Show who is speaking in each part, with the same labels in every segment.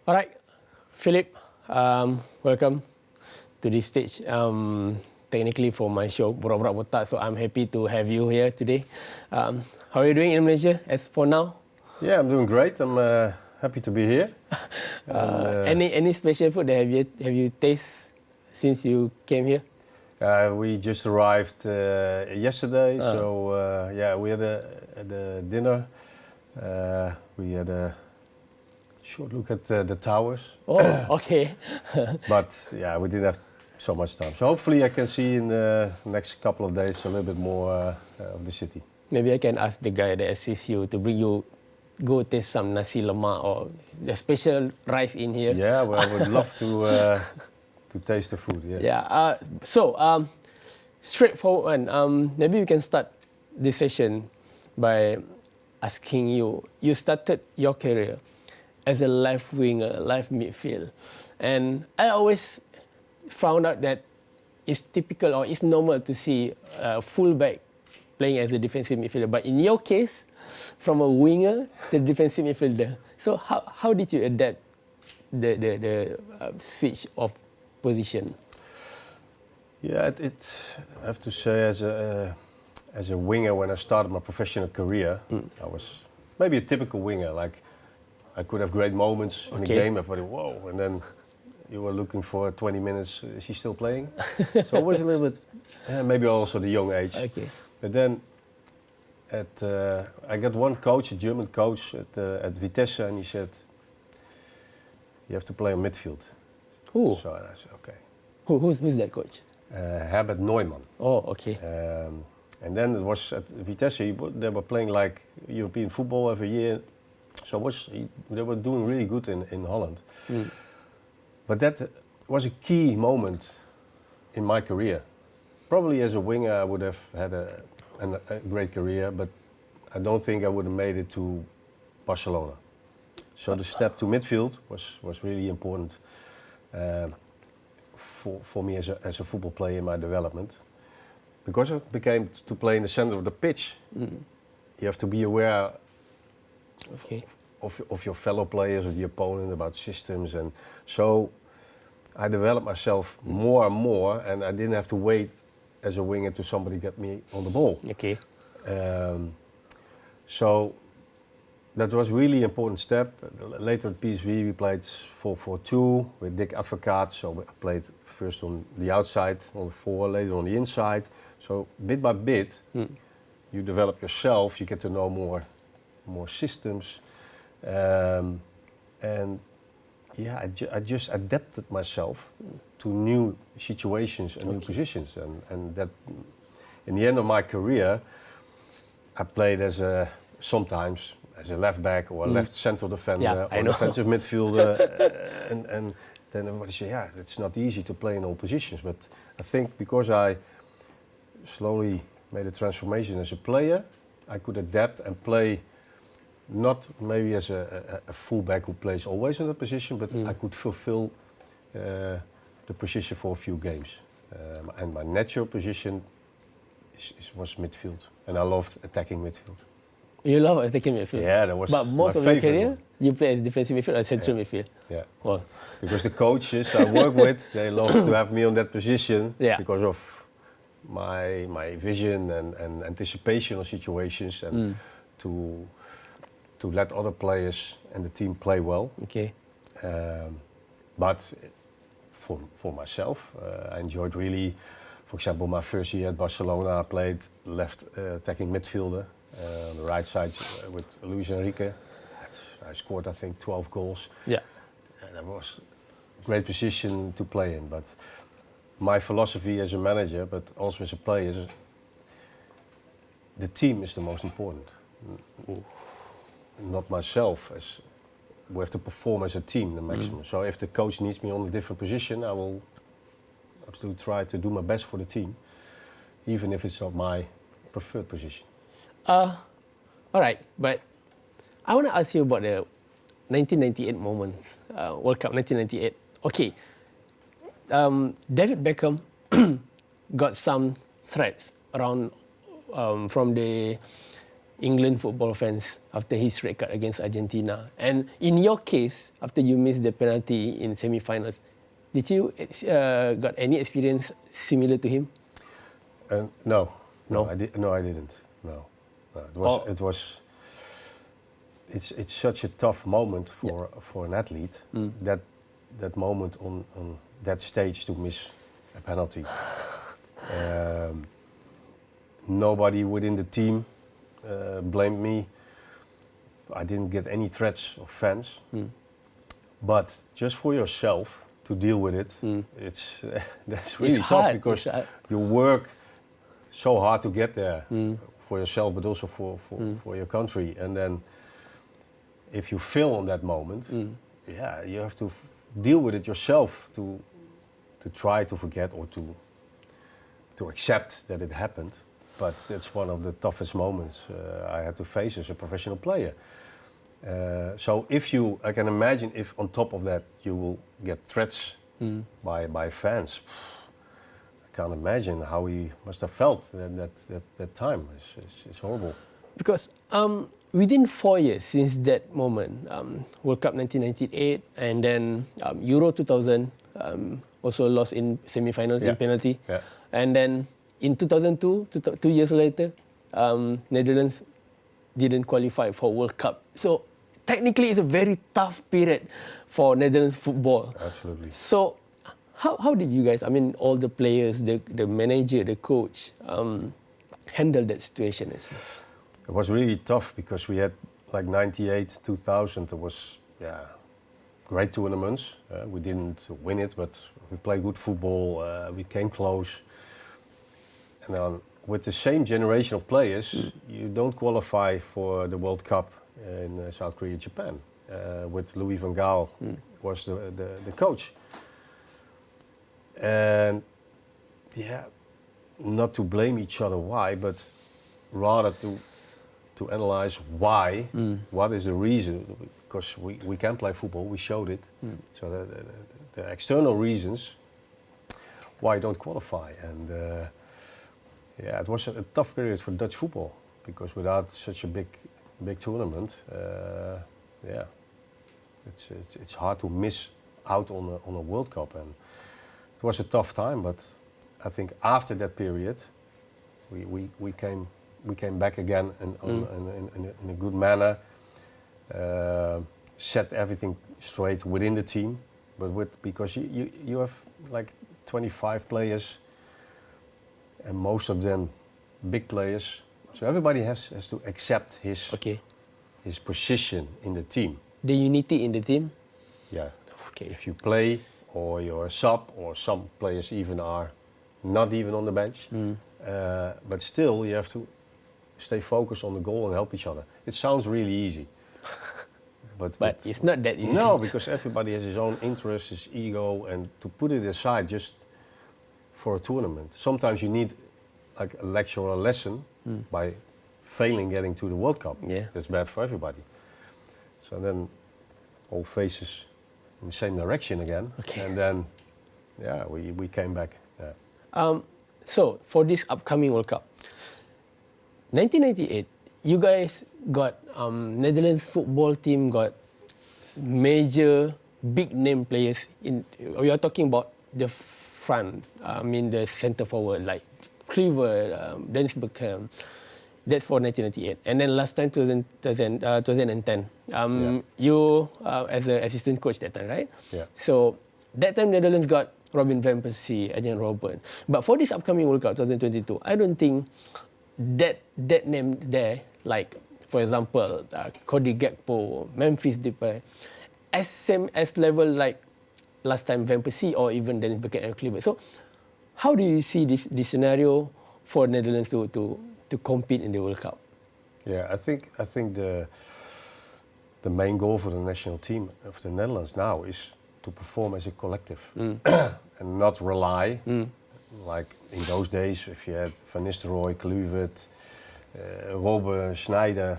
Speaker 1: All right, Phillip, welcome to this stage. Technically for my show, Borak-Borak Botak, so I'm happy to have you here today. How are you doing in Malaysia as for now?
Speaker 2: Yeah, I'm doing great. I'm happy to be here.
Speaker 1: Any special food that have you tasted since you came here?
Speaker 2: We just arrived yesterday, so yeah, we had a dinner. We had a short look at the towers.
Speaker 1: Oh, okay.
Speaker 2: But yeah, we didn't have so much time. So hopefully I can see in the next couple of days a little bit more of the city.
Speaker 1: Maybe I can ask the guy that assists you to bring you go taste some nasi lemak or the special rice in here.
Speaker 2: Yeah, well, I would love to taste the food. Yeah.
Speaker 1: Yeah. So straightforward one. Maybe we can start this session by asking you. You started your career as a left winger, left midfield, and I always found out that it's typical or it's normal to see a fullback playing as a defensive midfielder. But in your case, from a winger to defensive midfielder. So how did you adapt the switch of position?
Speaker 2: Yeah, I have to say as a winger when I started my professional career, I was maybe a typical winger. Like I could have great moments in the game. Everybody, whoa, and then you were looking for 20 minutes. Is he still playing? So it was a little bit, maybe also the young age.
Speaker 1: Okay.
Speaker 2: But then I got one coach, a German coach at Vitesse, and he said, "You have to play on midfield."
Speaker 1: Who?
Speaker 2: So I said, "Okay."
Speaker 1: Who's that coach?
Speaker 2: Herbert Neumann.
Speaker 1: Oh, okay.
Speaker 2: And then it was at Vitesse. They were playing like European football every year. So they were doing really good in Holland. But that was a key moment in my career. Probably as a winger I would have had a great career, but I don't think I would have made it to Barcelona. So the step to midfield was really important for me as a football player in my development. Because I became to play in the center of the pitch, you have to be aware of your fellow players, of the opponent, about systems, and so I developed myself more and more, and I didn't have to wait as a winger to somebody get me on the ball.
Speaker 1: Okay.
Speaker 2: So that was really important step. Later at PSV we played 4-4-2 with Dick Advocaat, so I played first on the outside, on the 4, later on the inside. So bit by bit, you develop yourself, you get to know more systems. And yeah, I just adapted myself to new situations and new positions. And that, in the end of my career, I played sometimes as a left back or a left central defender or defensive midfielder. and then everybody say, yeah, it's not easy to play in all positions. But I think because I slowly made a transformation as a player, I could adapt and play not maybe as a fullback who plays always in that position, but I could fulfill the position for a few games. And my natural position was midfield, and I loved attacking midfield.
Speaker 1: You love attacking midfield?
Speaker 2: Yeah, that was
Speaker 1: But most
Speaker 2: my
Speaker 1: of your
Speaker 2: favorite
Speaker 1: career,
Speaker 2: one.
Speaker 1: you play as defensive midfield or central midfield?
Speaker 2: Yeah.
Speaker 1: Well,
Speaker 2: because the coaches I work with, they love to have me on that position because of my vision and anticipation of situations and to let other players and the team play well.
Speaker 1: Okay.
Speaker 2: But for myself, I enjoyed really, for example, my first year at Barcelona, I played left attacking midfielder on the right side with Luis Enrique. I scored, I think, 12 goals.
Speaker 1: Yeah.
Speaker 2: That was a great position to play in. But my philosophy as a manager, but also as a player, is the team is the most important. Not myself, as we have to perform as a team the maximum. So if the coach needs me on a different position, I will absolutely try to do my best for the team, even if it's not my preferred position.
Speaker 1: All right, but I want to ask you about the 1998 moments, World Cup 1998. Okay, David Beckham got some threats around from the England football fans after his red card against Argentina. And in your case, after you missed the penalty in semi-finals, did you got any experience similar to him?
Speaker 2: No,
Speaker 1: No?
Speaker 2: I didn't. No. It's such a tough moment for an athlete. That moment on that stage to miss a penalty. Nobody within the team blamed me. I didn't get any threats of fans. But just for yourself to deal with it, that's really tough
Speaker 1: hard.
Speaker 2: because you work so hard to get there for yourself, but also for your country. And then if you fail on that moment, you have to deal with it yourself to try to forget or to accept that it happened. But it's one of the toughest moments I had to face as a professional player. So I can imagine if on top of that you will get threats by fans. I can't imagine how he must have felt that time. It's horrible.
Speaker 1: Because within 4 years since that moment, World Cup 1998 and then Euro 2000, also lost in semi-finals in penalty.
Speaker 2: Yeah.
Speaker 1: And then in 2002, 2 years later, Netherlands didn't qualify for World Cup. So technically it's a very tough period for Netherlands football.
Speaker 2: Absolutely.
Speaker 1: So how did you guys, I mean all the players, the manager, the coach, handle that situation?
Speaker 2: It was really tough because we had like 98, 2000, there was great tournaments. We didn't win it, but we played good football, we came close. And then with the same generation of players, you don't qualify for the World Cup in South Korea, Japan. With Louis van Gaal was the coach. And not to blame each other why, but rather to analyze why, what is the reason, because we can play football, we showed it. So the external reasons why you don't qualify. And it was a tough period for Dutch football, because without such a big tournament, it's hard to miss out on a World Cup. And it was a tough time, but I think after that period, we came back again in a good manner, set everything straight within the team, but because you have like 25 players, and most of them big players, so everybody has to accept his position in the team.
Speaker 1: The unity in the team?
Speaker 2: Yeah.
Speaker 1: Okay.
Speaker 2: If you play, or you're a sub, or some players even are not even on the bench, but still you have to stay focused on the goal and help each other. It sounds really easy. But
Speaker 1: it's not that easy.
Speaker 2: No, because everybody has his own interests, his ego, and to put it aside just for a tournament. Sometimes you need like a lecture or a lesson by failing getting to the World Cup.
Speaker 1: Yeah.
Speaker 2: That's bad for everybody. So then all faces in the same direction again.
Speaker 1: Okay.
Speaker 2: And then, we came back. Yeah.
Speaker 1: So for this upcoming World Cup, 1998, you guys got Netherlands football team got major big name players in. We are talking about the front. I mean the centre forward like Kluivert, Dennis Bergkamp. That's for 1998. And then last time 2010, you as an assistant coach that time, right?
Speaker 2: Yeah.
Speaker 1: So that time Netherlands got Robin van Persie, Arjen Robben. But for this upcoming World Cup 2022, I don't think that name there, like for example, Cody Gakpo, Memphis Depay, as level like last time Van Persie or even Dennis Bergkamp and Kluivert. So how do you see this scenario for Netherlands to compete in the World Cup?
Speaker 2: Yeah, I think the main goal for the national team of the Netherlands now is to perform as a collective and not rely, like in those days, if you had Van Nistelrooy, Kluivert, Robben, Sneijder,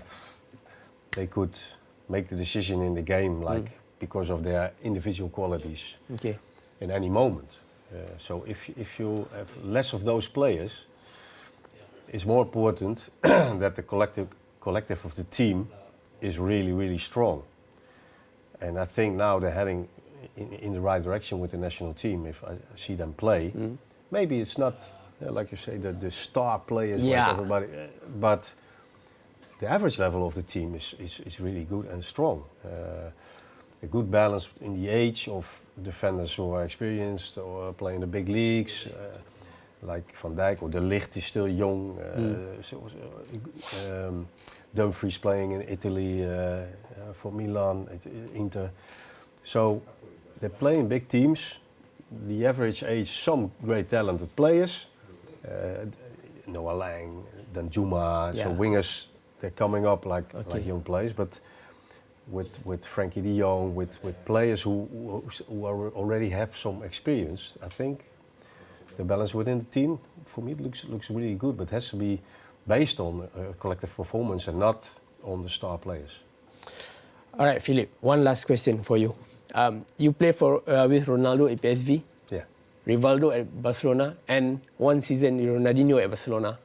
Speaker 2: they could make the decision in the game, like because of their individual qualities in any moment. So if you have less of those players, it's more important that the collective of the team is really, really strong. And I think now they're heading in the right direction with the national team. If I see them play, maybe it's not, like you say, the star players like everybody, but the average level of the team is really good and strong. A good balance in the age of defenders who are experienced or play in the big leagues, like Van Dijk or De Ligt is still young. Dumfries playing in Italy for Milan, Inter. So they're playing big teams. The average age, some great talented players. Noah Lang, then Jumaat. So wingers, they're coming up like young players. But with Frankie de Jong, with players who already have some experience, I think the balance within the team, for me, it looks really good. But it has to be based on collective performance and not on the star players.
Speaker 1: All right, Phillip, one last question for you. You play with Ronaldo at PSV, Rivaldo at Barcelona, and one season Ronaldinho at Barcelona.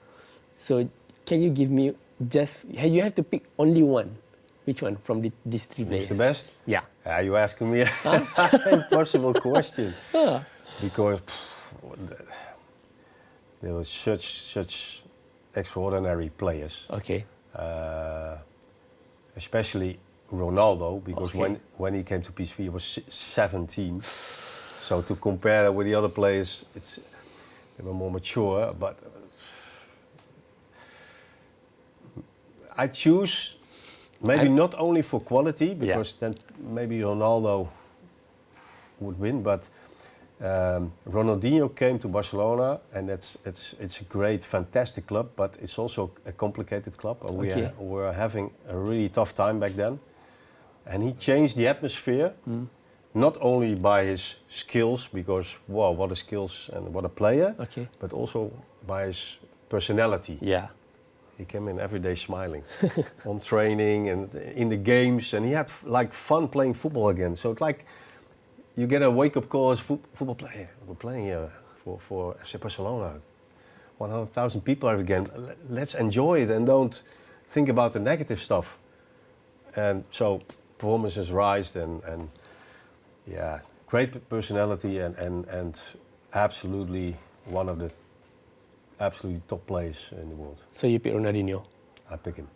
Speaker 1: So can you give me you have to pick only one. Which one from these three players?
Speaker 2: Who's the best?
Speaker 1: Yeah.
Speaker 2: You're asking me an impossible question. Because there were such extraordinary players.
Speaker 1: Okay.
Speaker 2: Especially Ronaldo, because when he came to PSV, he was 17. So to compare with the other players, they were more mature. But I choose maybe not only for quality, because then maybe Ronaldo would win, but Ronaldinho came to Barcelona, and it's a great, fantastic club, but it's also a complicated club. We were having a really tough time back then. And he changed the atmosphere, not only by his skills, because, wow, what a skills and what a player, but also by his personality.
Speaker 1: Yeah.
Speaker 2: He came in every day smiling on training and in the games, and he had like fun playing football again. So it's like you get a wake-up call as football player. We're playing here for FC Barcelona. 100,000 people every game. Let's enjoy it and don't think about the negative stuff. And so performances rise and great personality and absolutely one of the absolutely top players in the world.
Speaker 1: So you pick Ronaldinho?
Speaker 2: I pick him.